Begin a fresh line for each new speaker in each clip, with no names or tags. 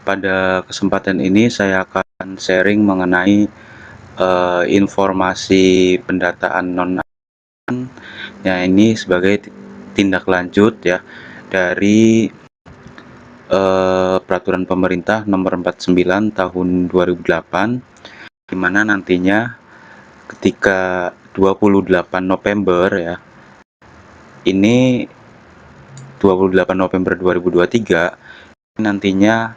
pada kesempatan ini saya akan sharing mengenai informasi pendataan non-ASN. Ya, ini sebagai tindak lanjut ya dari peraturan pemerintah nomor 49 tahun 2008, di mana nantinya ketika 28 November ya, ini 28 November 2023 nantinya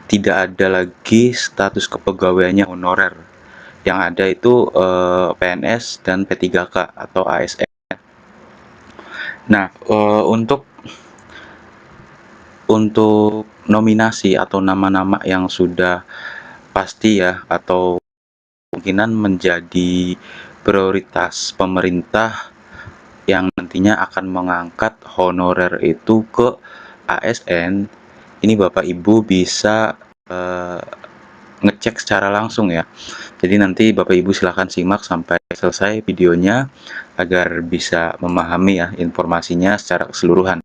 tidak ada lagi status kepegawaiannya honorer. Yang ada itu PNS dan P3K atau ASN. Nah, untuk nominasi atau nama-nama yang sudah pasti ya, atau kemungkinan menjadi prioritas pemerintah yang nantinya akan mengangkat honorer itu ke ASN, ini Bapak Ibu bisa ngecek secara langsung ya. Jadi nanti Bapak Ibu silahkan simak sampai selesai videonya agar bisa memahami ya informasinya secara keseluruhan.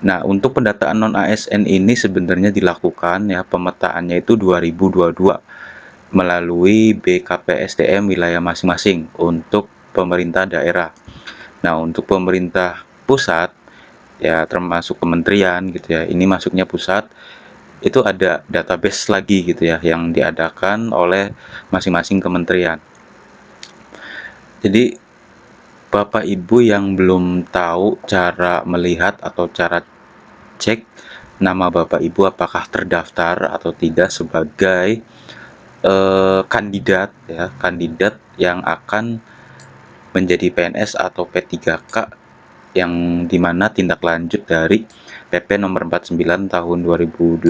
Nah, untuk pendataan non-ASN ini sebenarnya dilakukan ya, pemetaannya itu 2022 melalui BKPSDM wilayah masing-masing untuk pemerintah daerah. Nah, untuk pemerintah pusat ya, termasuk kementerian gitu ya, ini masuknya pusat, itu ada database lagi gitu ya yang diadakan oleh masing-masing kementerian. Jadi Bapak Ibu yang belum tahu cara melihat atau cara cek nama Bapak Ibu apakah terdaftar atau tidak sebagai kandidat ya, kandidat yang akan menjadi PNS atau P3K, yang dimana tindak lanjut dari PP nomor 49 tahun 2018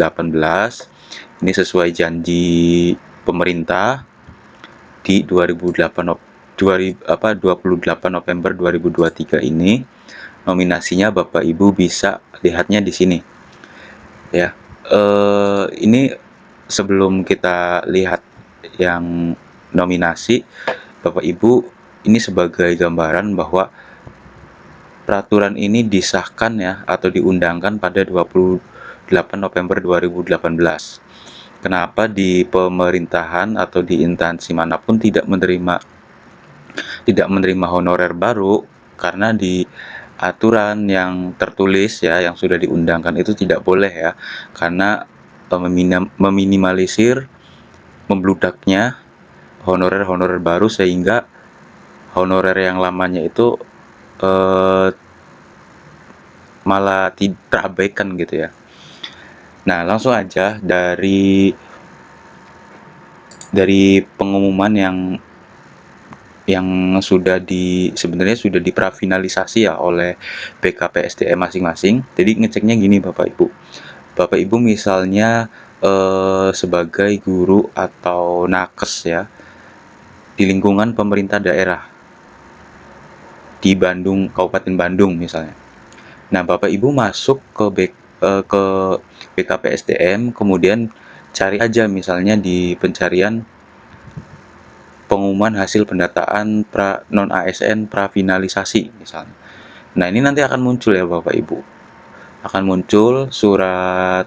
ini sesuai janji pemerintah di 28 November 2023 ini. Nominasinya Bapak Ibu bisa lihatnya di sini ya. Ini sebelum kita lihat yang nominasi, Bapak Ibu, ini sebagai gambaran bahwa peraturan ini disahkan ya atau diundangkan pada 28 November 2018. Kenapa di pemerintahan atau di instansi manapun tidak menerima honorer baru? Karena di aturan yang tertulis ya, yang sudah diundangkan itu tidak boleh ya, karena meminimalisir membludaknya honorer-honorer baru, sehingga honorer yang lamanya itu malah terabaikan gitu ya. Nah, langsung aja dari pengumuman yang sebenarnya sudah diprafinalisasi ya oleh BKPSDM masing-masing. Jadi ngeceknya gini Bapak Ibu. Bapak Ibu misalnya sebagai guru atau nakes ya di lingkungan pemerintah daerah di Bandung, Kabupaten Bandung misalnya. Nah, Bapak Ibu masuk ke BKPSDM, kemudian cari aja misalnya di pencarian pengumuman hasil pendataan non-ASN prafinalisasi misalnya. Nah, ini nanti akan muncul ya Bapak Ibu. Akan muncul surat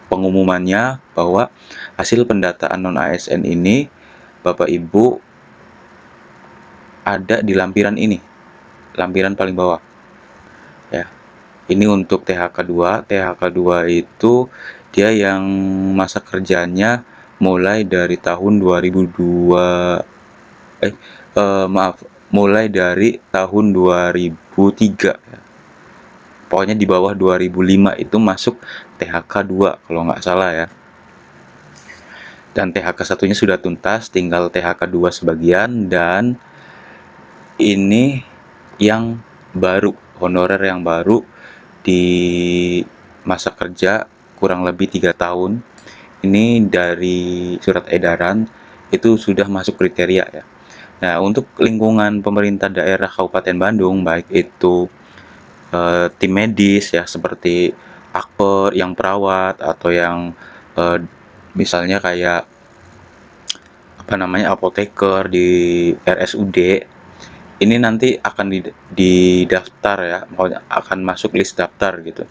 pengumumannya bahwa hasil pendataan non-ASN ini Bapak Ibu ada di lampiran ini. Lampiran paling bawah. Ya. Ini untuk THK2. THK2 itu dia yang masa kerjanya mulai dari tahun 2003 ya. Pokoknya di bawah 2005 itu masuk THK2 kalau nggak salah ya. Dan THK satunya sudah tuntas, tinggal THK2 sebagian, dan ini yang baru, honorer yang baru di masa kerja kurang lebih 3 tahun. Ini dari surat edaran itu sudah masuk kriteria ya. Nah, untuk lingkungan pemerintah daerah Kabupaten Bandung, baik itu tim medis ya seperti akper, yang perawat, atau yang misalnya kayak apoteker di RSUD, ini nanti akan didaftar ya, akan masuk list daftar gitu.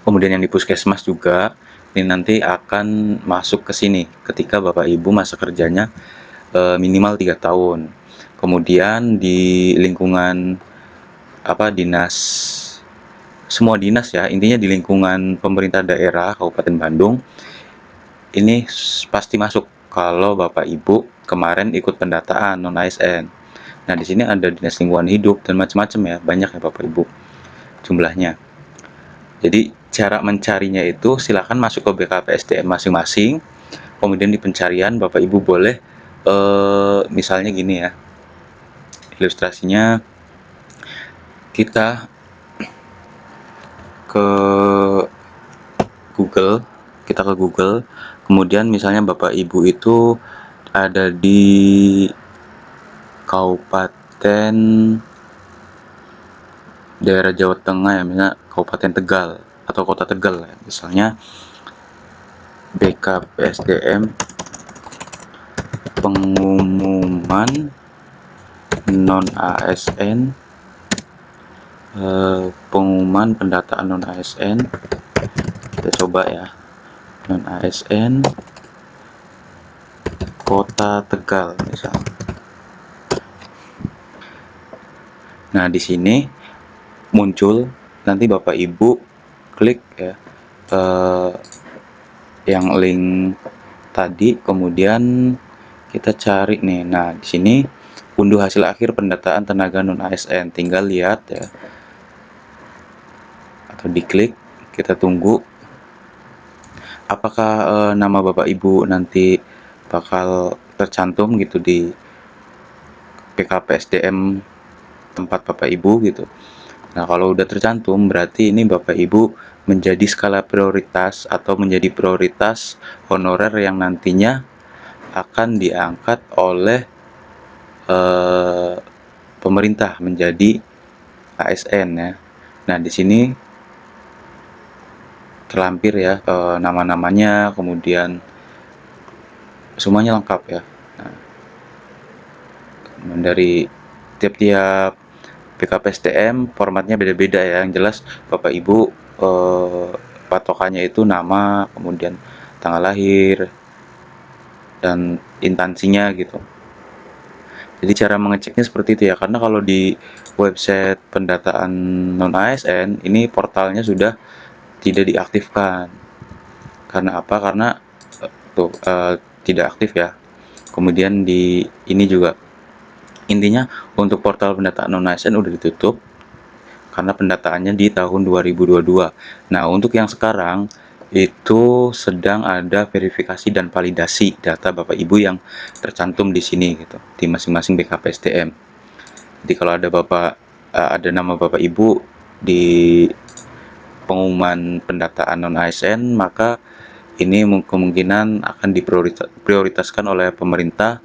Kemudian yang di puskesmas juga, ini nanti akan masuk ke sini ketika Bapak Ibu masa kerjanya minimal 3 tahun. Kemudian di lingkungan dinas, semua dinas ya, intinya di lingkungan pemerintah daerah Kabupaten Bandung, ini pasti masuk kalau Bapak Ibu kemarin ikut pendataan non ASN. Nah, di sini ada dinas lingkungan hidup dan macam-macam ya, banyak ya Bapak Ibu jumlahnya. Jadi cara mencarinya itu silakan masuk ke BKPSDM masing-masing. Kemudian di pencarian Bapak Ibu boleh misalnya gini ya. Ilustrasinya kita ke Google, kemudian misalnya Bapak Ibu itu ada di Kabupaten daerah Jawa Tengah ya, misalnya Kabupaten Tegal atau Kota Tegal ya, misalnya BKPSDM pengumuman non ASN, pengumuman pendataan non ASN, kita coba ya, non ASN Kota Tegal misalnya. Nah, di sini muncul, nanti Bapak Ibu klik ya yang link tadi, kemudian kita cari nih. Nah, di sini unduh hasil akhir pendataan tenaga non ASN, tinggal lihat ya atau diklik, kita tunggu apakah nama Bapak Ibu nanti bakal tercantum gitu di PKPSDM tempat Bapak Ibu gitu. Nah, kalau udah tercantum berarti ini Bapak Ibu menjadi skala prioritas atau menjadi prioritas honorer yang nantinya akan diangkat oleh pemerintah menjadi ASN ya. Nah, di sini terlampir ya nama-namanya, kemudian semuanya lengkap ya. Nah, dari tiap-tiap PKPSDM formatnya beda-beda ya. Yang jelas Bapak Ibu patokannya itu nama, kemudian tanggal lahir dan instansinya gitu. Jadi cara mengeceknya seperti itu ya, karena kalau di website pendataan non ASN ini portalnya sudah tidak diaktifkan. Karena apa? Karena tidak aktif ya. Kemudian di ini juga intinya untuk portal pendataan non ASN udah ditutup karena pendataannya di tahun 2022. Nah, untuk yang sekarang itu sedang ada verifikasi dan validasi data Bapak Ibu yang tercantum di sini gitu, di masing-masing BKPSDM. Jadi kalau ada nama Bapak Ibu di pengumuman pendataan non ASN, maka ini kemungkinan akan diprioritaskan oleh pemerintah,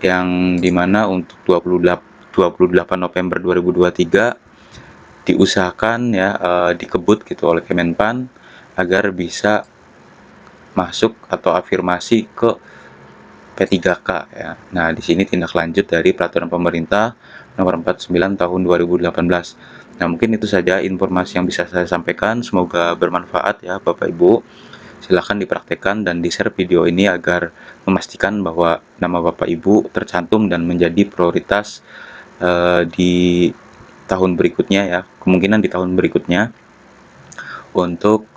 yang dimana untuk 28 November 2023 diusahakan ya dikebut gitu oleh Kemenpan agar bisa masuk atau afirmasi ke P3K ya. Nah, di sini tindak lanjut dari peraturan pemerintah nomor 49 tahun 2018. Nah, mungkin itu saja informasi yang bisa saya sampaikan. Semoga bermanfaat ya Bapak Ibu. Silahkan dipraktekkan dan di-share video ini agar memastikan bahwa nama Bapak Ibu tercantum dan menjadi prioritas di tahun berikutnya ya, kemungkinan di tahun berikutnya untuk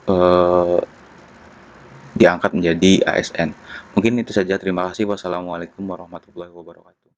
diangkat menjadi ASN. Mungkin itu saja, terima kasih. Wassalamualaikum warahmatullahi wabarakatuh.